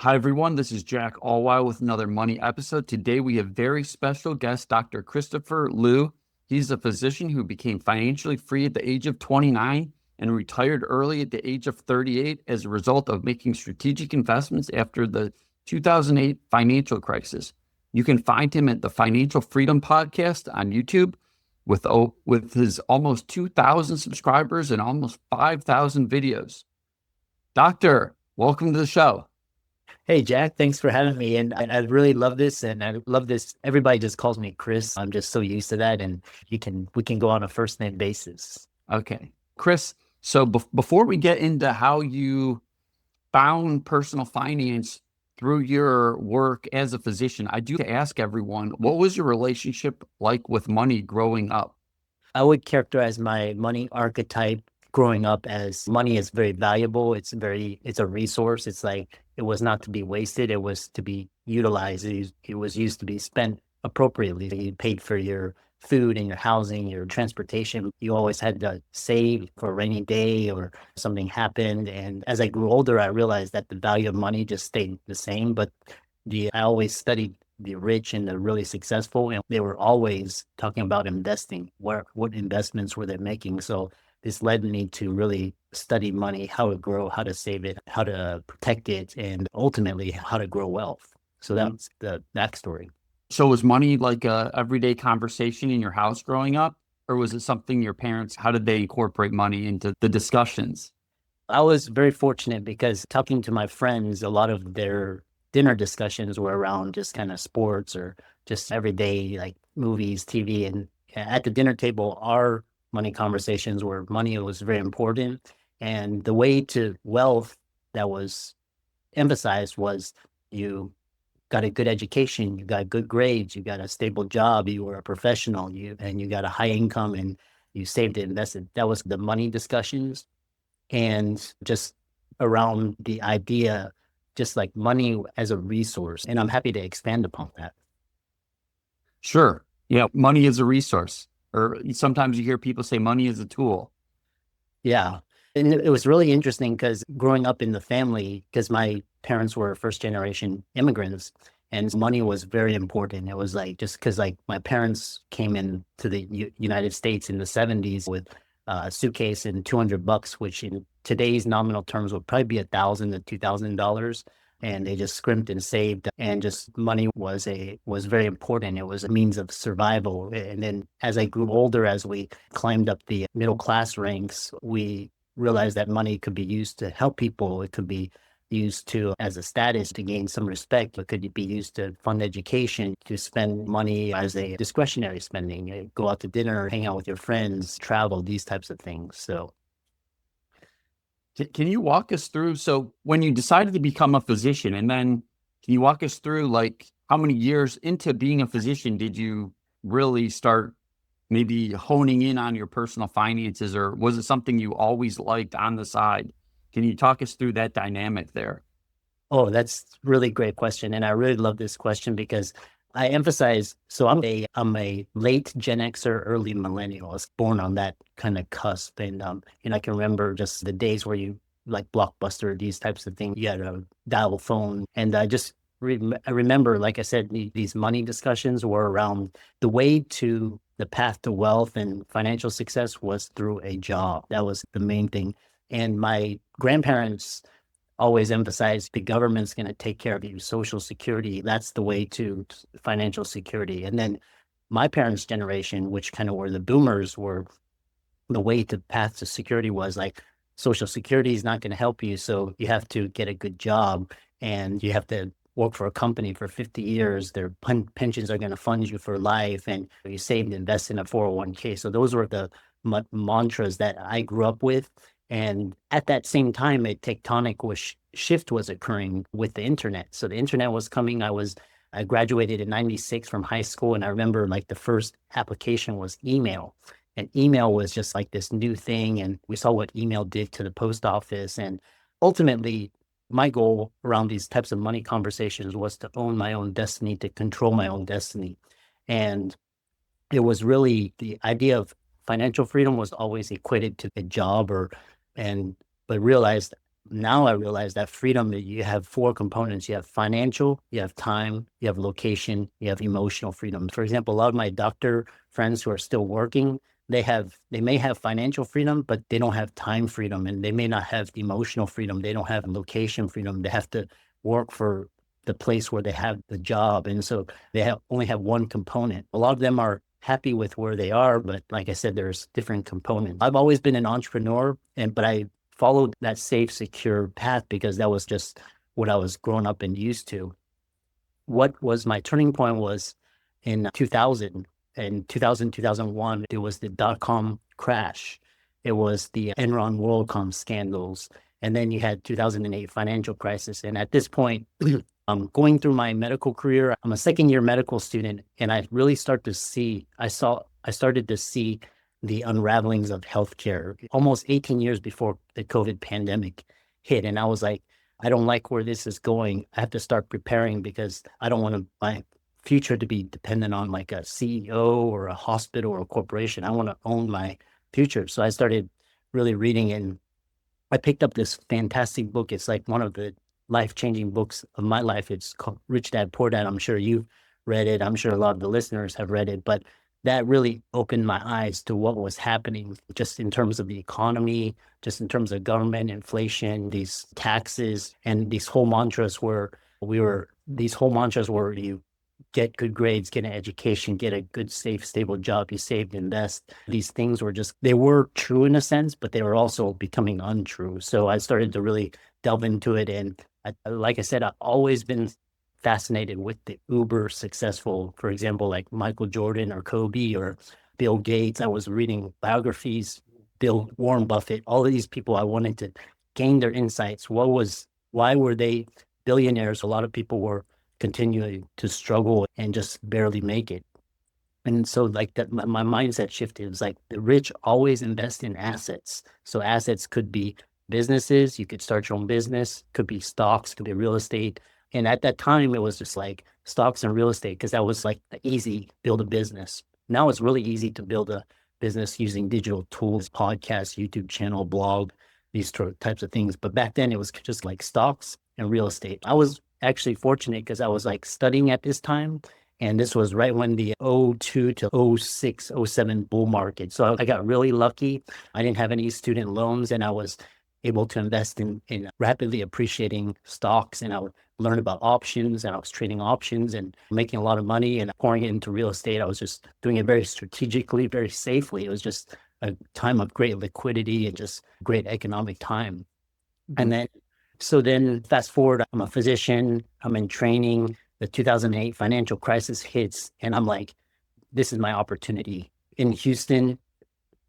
Hi, everyone. This is Jack Allwild with another money episode. Today, we have very special guest, Dr. Christopher Liu. He's a physician who became financially free at the age of 29 and retired early at the age of 38 as a result of making strategic investments after the 2008 financial crisis. You can find him at the Financial Freedom Podcast on YouTube with his almost 2,000 subscribers and almost 5,000 videos. Doctor, welcome to the show. Hey, Jack, thanks for having me. And I really love this. And I love this. Everybody just calls me Chris. I'm just so used to that. And we can go on a first name basis. Okay. Chris, so before we get into how you found personal finance through your work as a physician, I do ask everyone, what was your relationship like with money growing up? I would characterize my money archetype growing up as money is very valuable. It's a resource. It's like it was not to be wasted. It was to be utilized. It was used to be spent appropriately. You paid for your food and your housing, your transportation. You always had to save for a rainy day or something happened. And as I grew older, I realized that the value of money just stayed the same. But I always studied the rich and the really successful, and they were always talking about investing. What investments were they making? So this led me to really study money, how to grow, how to save it, how to protect it, and ultimately how to grow wealth. So that's the backstory. So was money like a everyday conversation in your house growing up? Or was it something your parents, how did they incorporate money into the discussions? I was very fortunate because talking to my friends, a lot of their dinner discussions were around just kind of sports or just everyday like movies, TV. And at the dinner table, our money conversations where money was very important. And the way to wealth that was emphasized was you got a good education, you got good grades, you got a stable job, you were a professional, and you got a high income and you saved and invested. That was the money discussions. And just around the idea, just like money as a resource. And I'm happy to expand upon that. Sure. Yeah, money is a resource. Or sometimes you hear people say money is a tool. Yeah. And it was really interesting because growing up in the family, because my parents were first generation immigrants and money was very important. It was like, just because like my parents came in to the United States in the 70s with a suitcase and $200, which in today's nominal terms would probably be $1,000 to $2,000. And they just scrimped and saved, and just money was very important. It was a means of survival. And then as I grew older, as we climbed up the middle class ranks, we realized that money could be used to help people. It could be used to as a status to gain some respect. It could be used to fund education, to spend money as a discretionary spending, go out to dinner, hang out with your friends, travel, these types of things. So Can you walk us through? So when you decided to become a physician, and then can you walk us through like how many years into being a physician did you really start maybe honing in on your personal finances, or was it something you always liked on the side? Can you talk us through that dynamic there? Oh, that's really great question. And I really love this question because I emphasize, so I'm a late Gen Xer, early millennial. I was born on that kind of cusp. And I can remember just the days where you like Blockbuster, these types of things. You had a dial phone. And I remember, like I said, these money discussions were around the path to wealth and financial success was through a job. That was the main thing. And my grandparents always emphasize the government's going to take care of you. Social security, that's the way to financial security. And then my parents' generation, which kind of were the boomers, were the way to path to security was like social security is not going to help you. So you have to get a good job and you have to work for a company for 50 years. Their pensions are going to fund you for life and you save and invest in a 401k. So those were the mantras that I grew up with. And at that same time, a tectonic shift was occurring with the internet. So the internet was coming. I graduated in 96 from high school. And I remember like the first application was email. And email was just like this new thing. And we saw what email did to the post office. And ultimately, my goal around these types of money conversations was to own my own destiny, to control my own destiny. And it was really the idea of financial freedom was always equated to a job but realized Now I realize that freedom, you have four components. You have financial, you have time, you have location, you have emotional freedom. For example, a lot of my doctor friends who are still working, they may have financial freedom, but they don't have time freedom, and they may not have emotional freedom. They don't have location freedom. They have to work for the place where they have the job. And so only have one component. A lot of them are happy with where they are, but like I said, there's different components. I've always been an entrepreneur, but I followed that safe, secure path because that was just what I was growing up and used to. What was my turning point was in 2000, in 2000, 2001, it was the dot-com crash. It was the Enron WorldCom scandals. And then you had 2008 financial crisis. And at this point, I'm going through my medical career. I'm a second year medical student, and I really started to see the unravelings of healthcare almost 18 years before the COVID pandemic hit. And I was like, I don't like where this is going. I have to start preparing because I don't want my future to be dependent on like a CEO or a hospital or a corporation. I want to own my future. So I started really reading, and I picked up this fantastic book. It's like one of the life-changing books of my life. It's called Rich Dad, Poor Dad. I'm sure you've read it. I'm sure a lot of the listeners have read it, but that really opened my eyes to what was happening just in terms of the economy, just in terms of government, inflation, these taxes, and these whole mantras where you get good grades, get an education, get a good, safe, stable job, you save, invest. These things they were true in a sense, but they were also becoming untrue. So I started to really delve into it. And like I said, I've always been fascinated with the uber successful, for example, like Michael Jordan or Kobe or Bill Gates. I was reading biographies, Warren Buffett, all of these people. I wanted to gain their insights. Why were they billionaires? A lot of people were continuing to struggle and just barely make it. And so like that, my mindset shifted. It was like the rich always invest in assets. So assets could be businesses. You could start your own business, could be stocks, could be real estate. And at that time, it was just like stocks and real estate because that was like the easy build a business. Now it's really easy to build a business using digital tools, podcasts, YouTube channel, blog, these types of things. But back then it was just like stocks and real estate. I was actually fortunate because I was like studying at this time. And this was right when the '02 to '06, '07 bull market. So I got really lucky. I didn't have any student loans, and I was able to invest in rapidly appreciating stocks. And I would learn about options, and I was trading options and making a lot of money and pouring it into real estate. I was just doing it very strategically, very safely. It was just a time of great liquidity and just great economic time. And then fast forward, I'm a physician, I'm in training, the 2008 financial crisis hits, and I'm like, this is my opportunity. In Houston,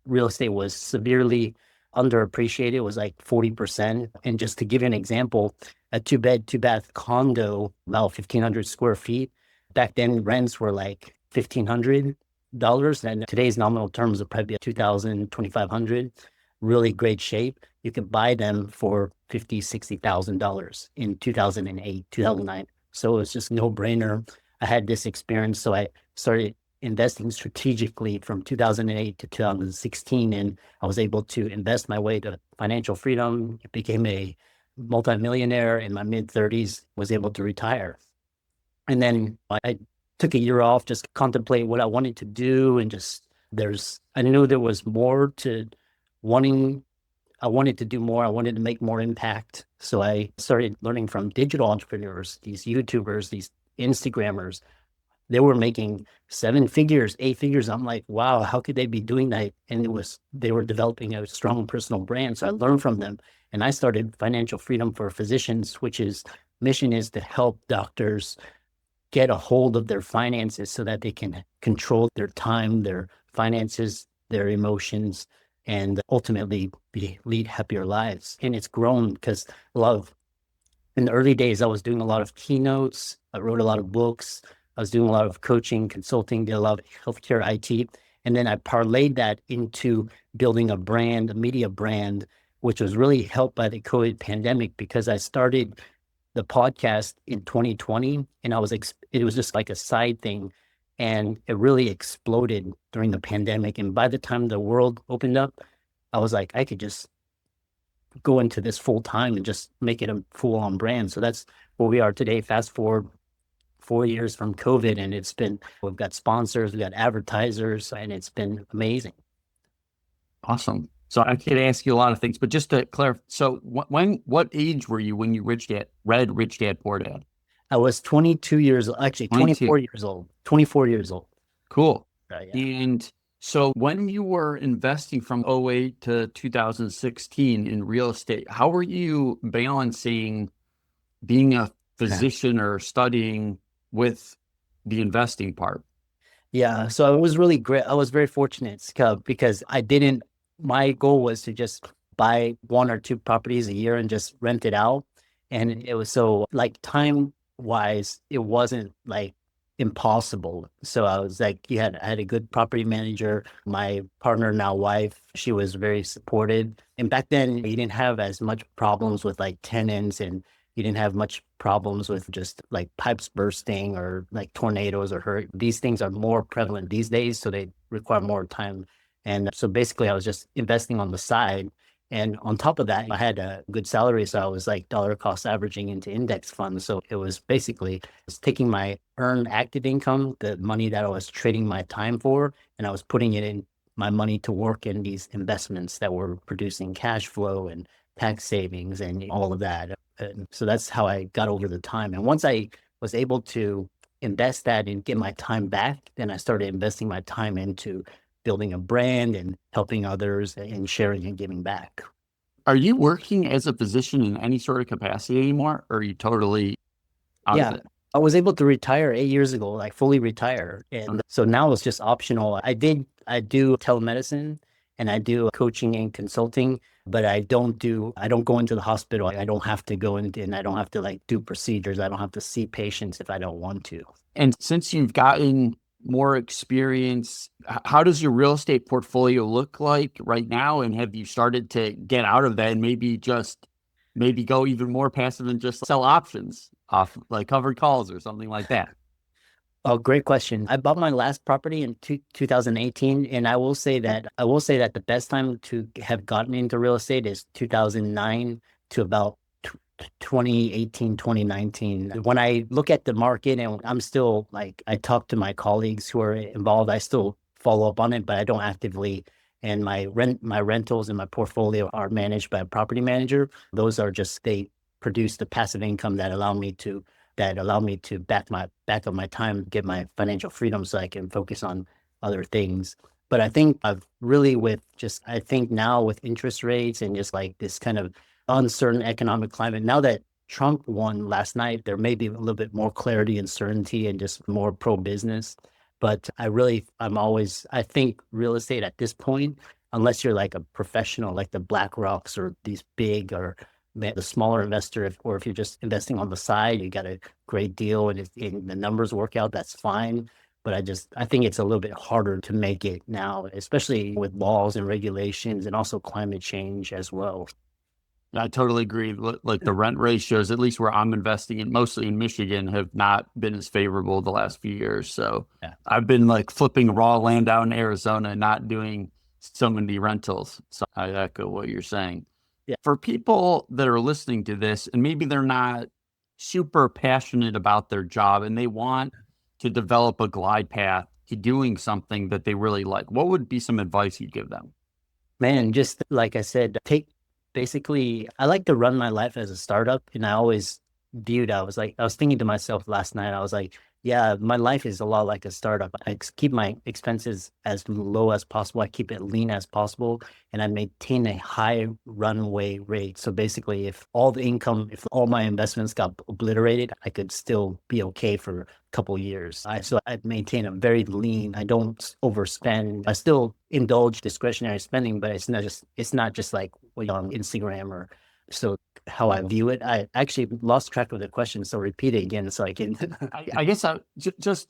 real estate was severely underappreciated. It was like 40%. And just to give you an example, a two-bed, two-bath condo, about 1,500 square feet, back then rents were like $1,500. And today's nominal terms would probably be 2,000, 2,500. Really great shape. You could buy them for $50,000, $60,000 in 2008, 2009. So it was just no brainer. I had this experience. So I started investing strategically from 2008 to 2016. And I was able to invest my way to financial freedom, became a multimillionaire in my mid 30s, was able to retire. And then I took a year off, just contemplate what I wanted to do. And I knew there was more to I wanted to do more. I wanted to make more impact. So I started learning from digital entrepreneurs, these YouTubers, these Instagrammers. They were making 7 figures, 8 figures. I'm like, wow, how could they be doing that? And they were developing a strong personal brand. So I learned from them, and I started Financial Freedom for Physicians, which mission is to help doctors get a hold of their finances so that they can control their time, their finances, their emotions, and ultimately lead happier lives. And it's grown because in the early days, I was doing a lot of keynotes. I wrote a lot of books. I was doing a lot of coaching, consulting, did a lot of healthcare IT. And then I parlayed that into building a brand, a media brand, which was really helped by the COVID pandemic because I started the podcast in 2020, and it was just like a side thing. And it really exploded during the pandemic. And by the time the world opened up, I was like, I could just go into this full time and just make it a full on brand. So that's where we are today. Fast forward 4 years from COVID, and we've got sponsors, we got advertisers, and it's been amazing. Awesome. So I could ask you a lot of things, but just to clarify, so what age were you when you read Rich Dad Poor Dad? I was 22 years old, actually 22. 24 years old, 24 years old. Cool. Yeah. And so when you were investing from '08 to 2016 in real estate, how were you balancing being a physician or studying with the investing part? Yeah, so it was really great. I was very fortunate because my goal was to just buy 1 or 2 properties a year and just rent it out. And it was so like time wise, it wasn't like impossible. So I was like, I had a good property manager. My partner, now wife, she was very supportive. And back then, you didn't have as much problems with like tenants, and you didn't have much problems with just like pipes bursting or like tornadoes or hurt. These things are more prevalent these days, so they require more time. And so basically, I was just investing on the side. And on top of that, I had a good salary. So I was like dollar cost averaging into index funds. So it was basically just taking my earned active income, the money that I was trading my time for, and I was putting it in my money to work in these investments that were producing cash flow and tax savings and all of that. And so that's how I got over the time. And once I was able to invest that and get my time back, then I started investing my time into building a brand and helping others and sharing and giving back. Are you working as a physician in any sort of capacity anymore? Or are you totally out of it? I was able to retire 8 years ago, like fully retire. And so now it's just optional. I do telemedicine and I do coaching and consulting, but I don't go into the hospital. I don't have to go in and I don't have to like do procedures. I don't have to see patients if I don't want to. And since you've gotten more experience, how does your real estate portfolio look like right now? And have you started to get out of that and maybe go even more passive and just sell options off like covered calls or something like that? Oh, great question. I bought my last property in 2018, and I will say that the best time to have gotten into real estate is 2009 to about 2018, 2019. When I look at the market, and I'm still like, I talk to my colleagues who are involved, I still follow up on it, but I don't actively. And my rentals and my portfolio are managed by a property manager. Those are just, they produce the passive income that allow me to back up my time, get my financial freedom so I can focus on other things. But I think I think now with interest rates and just like this kind of uncertain economic climate, now that Trump won last night, there may be a little bit more clarity and certainty and just more pro-business. But I think real estate at this point, unless you're like a professional, like the BlackRocks or these big or the smaller investor, or if you're just investing on the side, you got a great deal and the numbers work out, that's fine. But I think it's a little bit harder to make it now, especially with laws and regulations and also climate change as well. I totally agree. Like the rent ratios, at least where I'm investing in, mostly in Michigan, have not been as favorable the last few years. So Yeah. I've been like flipping raw land out in Arizona, not doing so many rentals. So I echo what you're saying. Yeah. For people that are listening to this and maybe they're not super passionate about their job and they want to develop a glide path to doing something that they really like, what would be some advice you'd give them? Man, just like I said, basically, I like to run my life as a startup. And I always I was thinking to myself last night, I was like, yeah, my life is a lot like a startup. I keep my expenses as low as possible. I keep it lean as possible, and I maintain a high runway rate. So basically, if all my investments got obliterated, I could still be okay for a couple years. So I maintain a very lean. I don't overspend. I still indulge discretionary spending, but it's not just like on Instagram or so. How I view it. I actually lost track of the question, so repeat it again so I can. I guess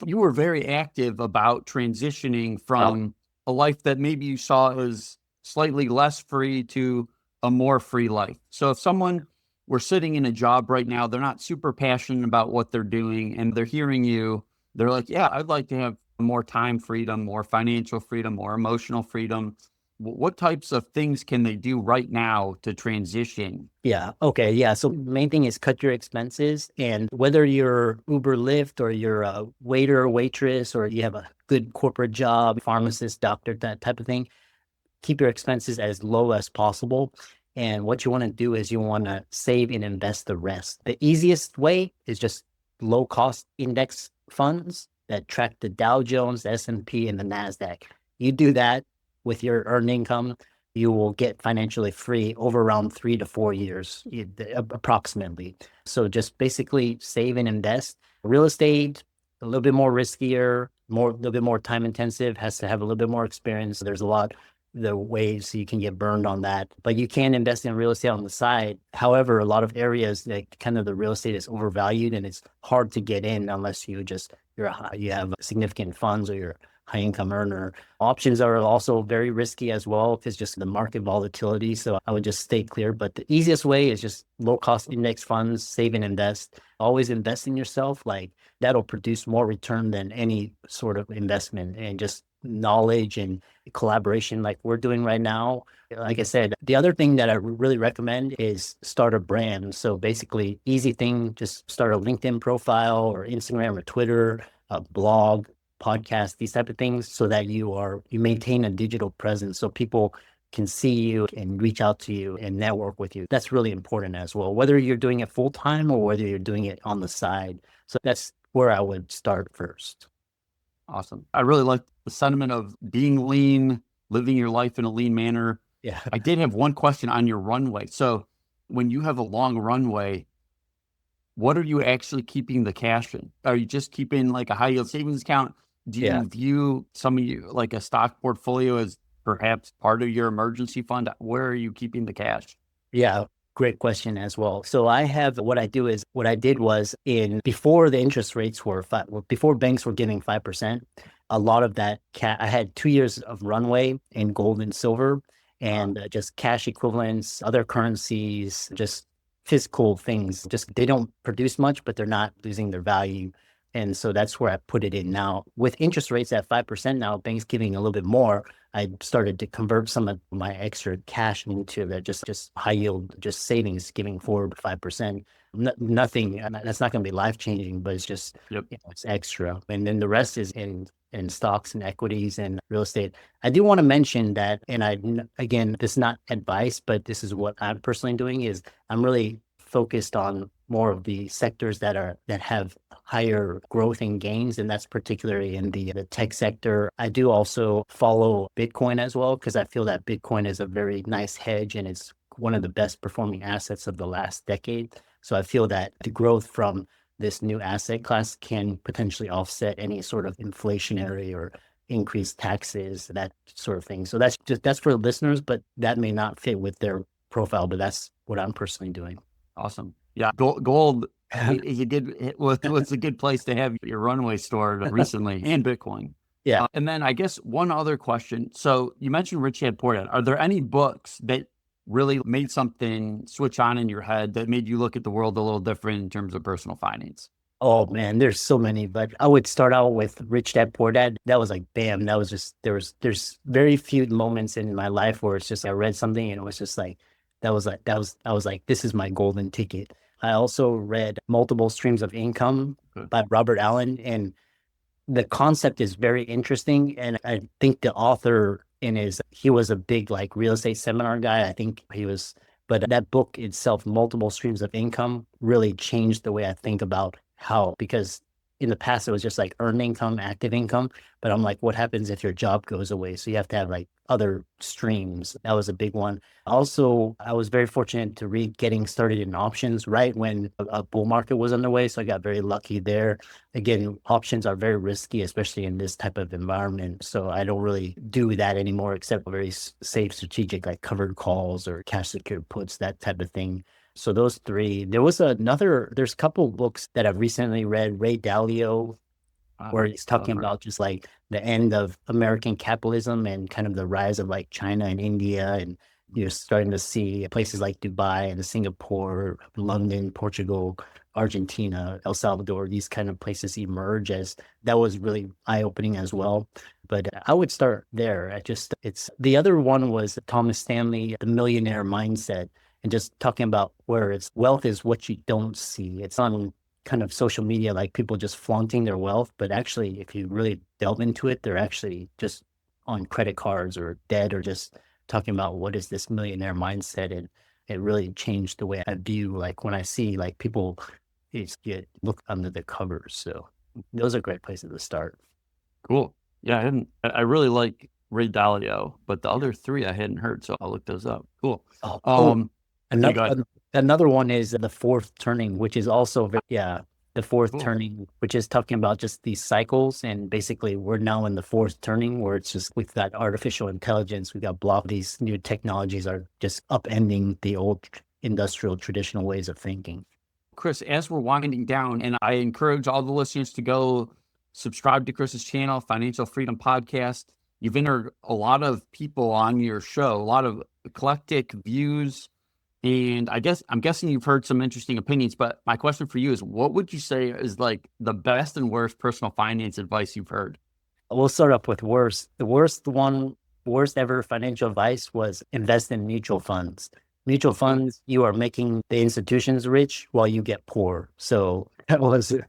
you were very active about transitioning from a life that maybe you saw as slightly less free to a more free life. So if someone were sitting in a job right now, they're not super passionate about what they're doing, and they're hearing you, they're like, yeah, I'd like to have more time freedom, more financial freedom, more emotional freedom. What types of things can they do right now to transition? Yeah. Okay. Yeah. So main thing is cut your expenses. And whether you're Uber, Lyft, or you're a waiter or waitress, or you have a good corporate job, pharmacist, doctor, that type of thing, keep your expenses as low as possible. And what you want to do is you want to save and invest the rest. The easiest way is just low cost index funds that track the Dow Jones, the S&P, and the NASDAQ. You do that with your earned income, you will get financially free over around 3 to 4 years, approximately. So just basically save and invest. Real estate, a little bit more riskier, a little bit more time intensive, has to have a little bit more experience. There's a lot the ways you can get burned on that, but you can invest in real estate on the side. However, a lot of areas, like kind of the real estate is overvalued and it's hard to get in unless you have significant funds or you're a high income earner. Options are also very risky as well because just the market volatility. So I would just stay clear. But the easiest way is just low cost index funds, save and invest. Always invest in yourself. Like that'll produce more return than any sort of investment, and just knowledge and collaboration like we're doing right now. Like I said, the other thing that I really recommend is start a brand. So basically, easy thing, just start a LinkedIn profile or Instagram or Twitter, a blog, podcast, these type of things, so that you maintain a digital presence so people can see you and reach out to you and network with you. That's really important as well, whether you're doing it full time or whether you're doing it on the side. So that's where I would start first. Awesome. I really like the sentiment of being lean, living your life in a lean manner. Yeah. I did have one question on your runway. So when you have a long runway, what are you actually keeping the cash in? Are you just keeping like a high yield savings account? Do you view some of you like a stock portfolio as perhaps part of your emergency fund? Where are you keeping the cash? Yeah. Great question as well. So what I did was before the interest rates before banks were giving 5%, a lot of that I had 2 years of runway in gold and silver and just cash equivalents, other currencies, just physical things. Just they don't produce much, but they're not losing their value. And so that's where I put it in now. With interest rates at 5% now, banks giving a little bit more, I started to convert some of my extra cash into that just high yield, just savings, giving forward 5%. Nothing, that's not going to be life changing, but it's just, it's extra. And then the rest is in stocks and equities and real estate. I do want to mention that, and again, this is not advice, but this is what I'm personally doing, is I'm really focused on more of the sectors that have higher growth and gains, and that's particularly in the tech sector. I do also follow Bitcoin as well because I feel that Bitcoin is a very nice hedge and it's one of the best performing assets of the last decade. So I feel that the growth from this new asset class can potentially offset any sort of inflationary or increased taxes, that sort of thing. So that's for listeners, but that may not fit with their profile, but that's what I'm personally doing. Awesome. Yeah. Gold, it was a good place to have your runway stored recently, and Bitcoin. Yeah. And then I guess one other question. So you mentioned Rich Dad Poor Dad. Are there any books that really made something switch on in your head that made you look at the world a little different in terms of personal finance? Oh man, there's so many, but I would start out with Rich Dad Poor Dad. That was like, bam, that was just, there's very few moments in my life where it's just, I read something and it was just like, I was like, this is my golden ticket. I also read Multiple Streams of Income by Robert Allen, and the concept is very interesting. And I think the author he was a big like real estate seminar guy. I think but that book itself, Multiple Streams of Income, really changed the way I think about because in the past it was just like earned income, active income. But I'm like, what happens if your job goes away? So you have to have like other streams. That was a big one. Also, I was very fortunate to read Getting Started in Options right when a bull market was underway. So I got very lucky there. Again, options are very risky, especially in this type of environment. So I don't really do that anymore, except very safe, strategic, like covered calls or cash secured puts, that type of thing. So those three. There's a couple books that I've recently read, Ray Dalio, where he's talking about just like the end of American capitalism and kind of the rise of like China and India and You're starting to see places like Dubai and Singapore, London, Portugal, Argentina, El Salvador, these kind of places emerge as that was really eye-opening as well. But I would start there. It's the other one was Thomas Stanley, The Millionaire Mindset, and just talking about where it's wealth is what you don't see. It's on kind of social media, like people just flaunting their wealth. But actually, if you really delve into it, they're actually just on credit cards or debt or just talking about what is this millionaire mindset. And it really changed the way I view, like when I see like people get look under the covers. So those are great places to start. Cool. Yeah, I really like Ray Dalio, but the other three I hadn't heard, so I'll look those up. Cool. Oh, Yeah, go ahead. another one is the fourth turning, which is also the fourth Cool. turning, which is talking about just these cycles. And basically, we're now in the fourth turning where it's just we've got artificial intelligence, we've got these new technologies are just upending the old industrial traditional ways of thinking. Chris, as we're winding down, and I encourage all the listeners to go subscribe to Chris's channel, Financial Freedom Podcast. You've entered a lot of people on your show, a lot of eclectic views. And I'm guessing you've heard some interesting opinions, but my question for you is, what would you say is like the best and worst personal finance advice you've heard? We'll start up with worst. The worst ever financial advice was invest in mutual funds. Mutual funds, you are making the institutions rich while you get poor. So I'll give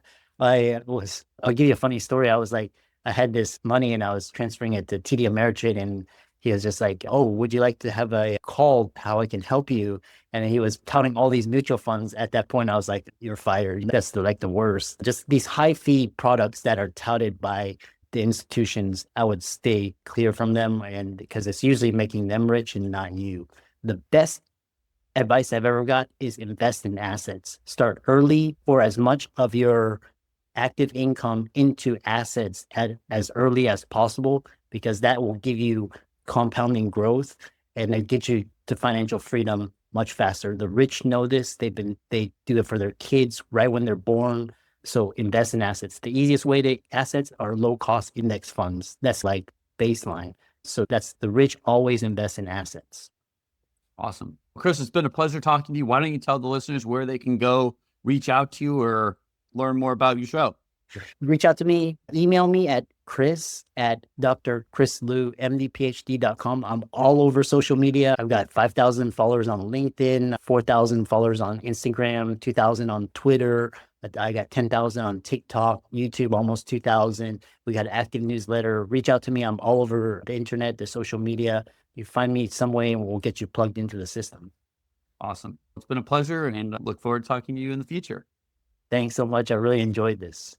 you a funny story. I had this money and I was transferring it to TD Ameritrade, and he was just like, "Oh, would you like to have a call how I can help you?" And he was touting all these mutual funds. At that point, I was like, "You're fired." That's the worst. Just these high fee products that are touted by the institutions, I would stay clear from them, and because it's usually making them rich and not you. The best advice I've ever got is invest in assets. Start early for as much of your active income into assets as early as possible, because that will give you compounding growth and it gets you to financial freedom much faster. The rich know this. They do it for their kids right when they're born. So invest in assets. The easiest way to assets are low cost index funds. That's like baseline. So that's the rich always invest in assets. Awesome. Chris, it's been a pleasure talking to you. Why don't you tell the listeners where they can go reach out to you or learn more about your show? Reach out to me, email me at chris@drchrisliu.md-PhD.com. I'm all over social media. I've got 5,000 followers on LinkedIn, 4,000 followers on Instagram, 2,000 on Twitter. I got 10,000 on TikTok, YouTube, almost 2,000. We got an active newsletter. Reach out to me. I'm all over the internet, the social media. You find me some way and we'll get you plugged into the system. Awesome. It's been a pleasure and look forward to talking to you in the future. Thanks so much. I really enjoyed this.